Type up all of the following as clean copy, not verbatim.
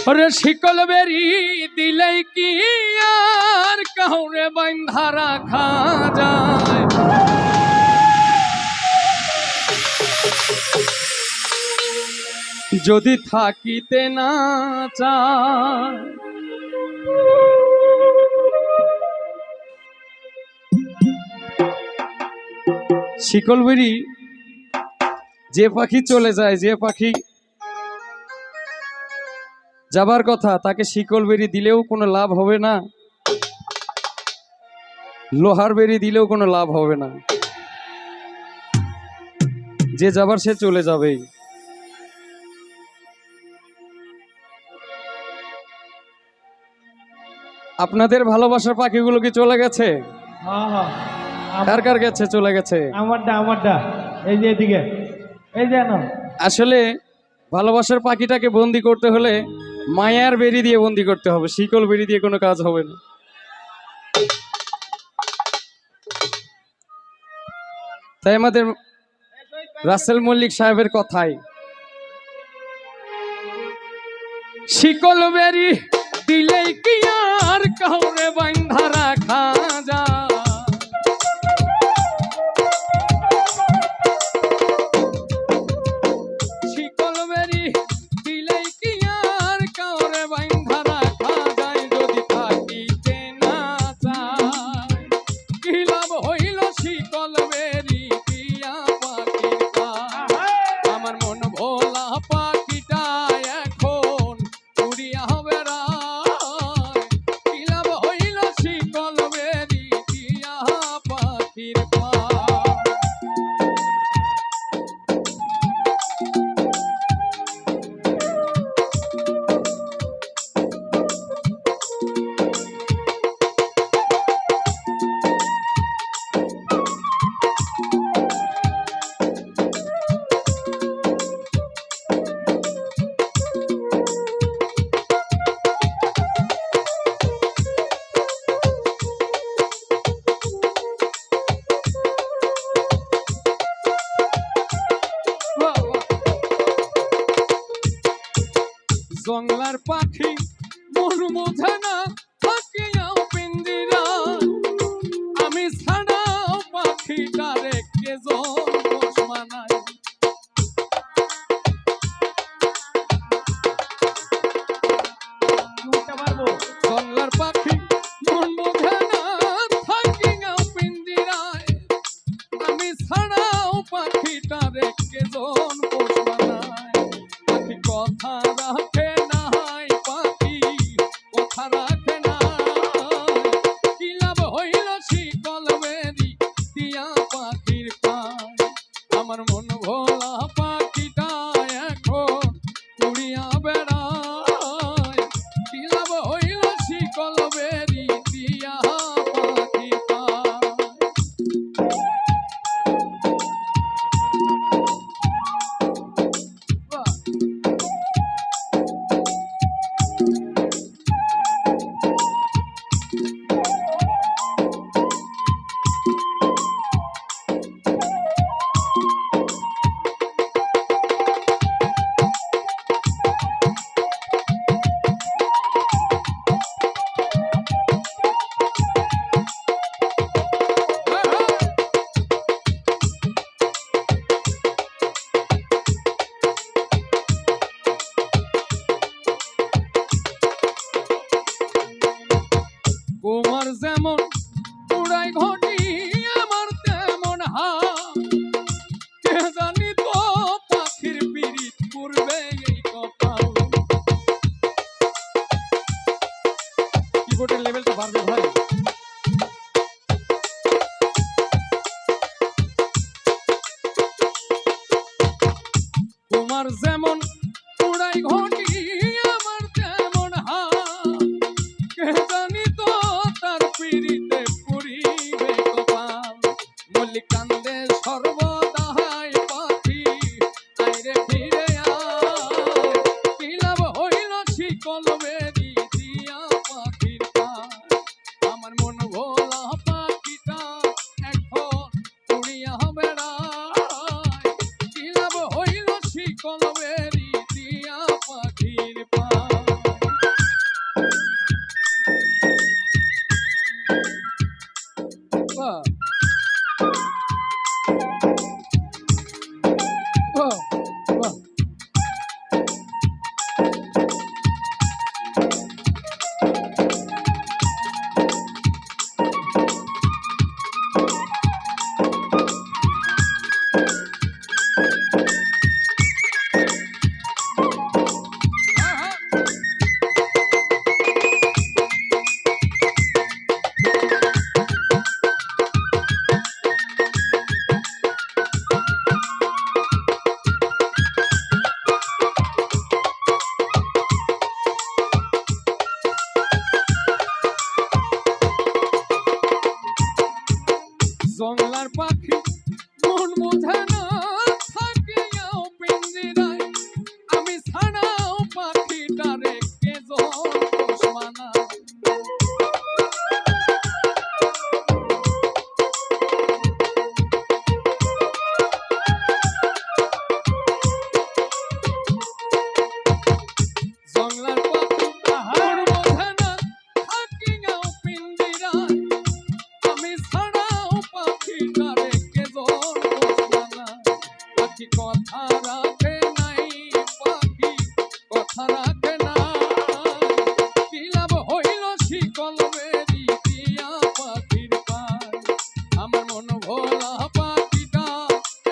ওরে শিকল বেরি দিলেই কি আর কাউরে বাঁধা রাখা যায়? যদি থাকিতে না চায় শিকল বেরি, যে পাখি চলে যায়, যে পাখি যাবার কথা, তাকে শিকল বেরি দিলেও কোনো লাভ হবে না, লোহার বেরি দিলেও কোনো লাভ হবে না। যে যাবার সে চলে যাবেই। আপনাদের ভালোবাসার পাখিগুলো কি চলে গেছে? কার কার গেছে? চলে গেছে? আমারটা এই যে এদিকে, এই যে না। আসলে ভালোবাসার পাখিটাকে বন্দি করতে হলে মায়ার বেরি দিয়ে বন্দি করতে হবে, শিকল বেরি দিয়ে কোনো কাজ হবে না। তাই আমাদের রাসেল মল্লিক সাহেবের কথায় শিকল বেরি দিলেই কি আর কাউরে বাঁধা রাখা যায়? শিকল বেরি দিলেই কি আর কাউরে বাঁধা রাখা যায়? যদি থাকিতে না চায় কি লাভ হইল শিকল বেরি দিয়া পাখির পায়? আমার মন ভোলা পাখিটা এখন উড়িয়া বেড়ায়, কি লাভ হইল শিকল বেরি দিয়া পাখির পায়? জংলার পাখি মন বোঝে না থাকিয়াও পিঞ্জিরা, আমি ছাড়াও পাখিটারে কেজন পোষ মানায়। জংলার পাখি মন বোঝে না থাকিয়াও পিঞ্জিরায়, আমি ছাড়াও পাখিটারে কেজন পোষ মানায়। পাখি কথা রাখে নাই, পাখি কথা রাখে নাই, কি লাভ হইল শিকল বেরি দিয়া পাখির পায়? আমার মন ভোলা পাখিটা এখন উড়িয়া বেড়ায়, কি লাভ হইল শিকল বেরি দিয়া পাখির পায়? তোমার যেমন উড়াই ঘটি আমার তেমন হাত, কে জানি তো পাখির পিরিত করবে এই কপাল। কিবোর্ডের লেভেলটা বাড়বে ভাই। তোমার যেমন উড়াই ঘটি আমার তেমন হাত, কে জানি তো তার পিরিতে পুরিবে কপাল। মল্লিক কান্দে সর্বদাই পাখি আইরে ফিরে আয়, কি লাভ হইল শিকল বেরি দিয়া পাখির পায়? আমার মন ভোলা পাখিটা এখন উড়িয়া বেড়ায়, কি লাভ হইল শিকল বেরি দিয়া পাখির পায়? জংলার পাখি মন বোঝে না থাকিয়াও পিঞ্জিরায় আমি ছাড়াও পাখিটারে কে পোষ মানায় জংলার পাখি মন বোঝে না থাকিয়াও পিঞ্জিরায় আমি ছাড়াও পাখিটারে কে পোষ মানায় পাখি কথা রাখে নাই পাখি কথা রাখে না কি লাভ হইল শিকল বেরি দিয়া পাখির পায় আমার মন ভোলা পাখিটা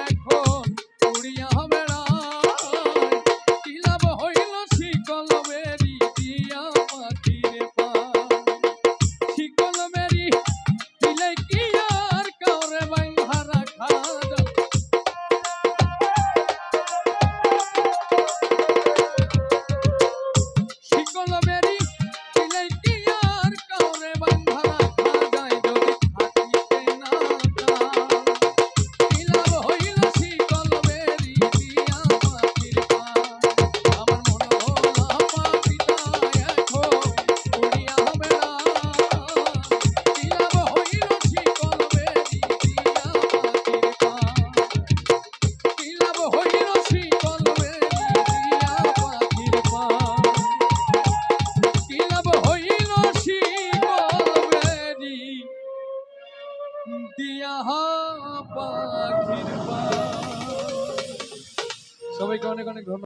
এখন উড়িয়া বেড়ায় কি লাভ হইল শিকল বেরি দিয়া পাখির পায় শিকল বেরি দিলে কি আর কাউরে বাইন্ধা রাখা যায় শিকল বেরি দিলে কি আর কাউরে বান্ধা রাখা যায় যদি থাকিতে না চায় কি লাভ হইল শিকল বেরি দিয়া পাখির পায় আমার মন ভোলা পাখিটা এখন উড়িয়া বেড়ায় কি লাভ হইল শিকল বেরি দিয়া পাখির পায় কি লাভ হইল শিকল বেরি দিয়া পাখির পায় কি লাভ হইল শিকল বেরি দিয়া পাখির পায় সবাইকে অনেক অনেক ধন্যবাদ।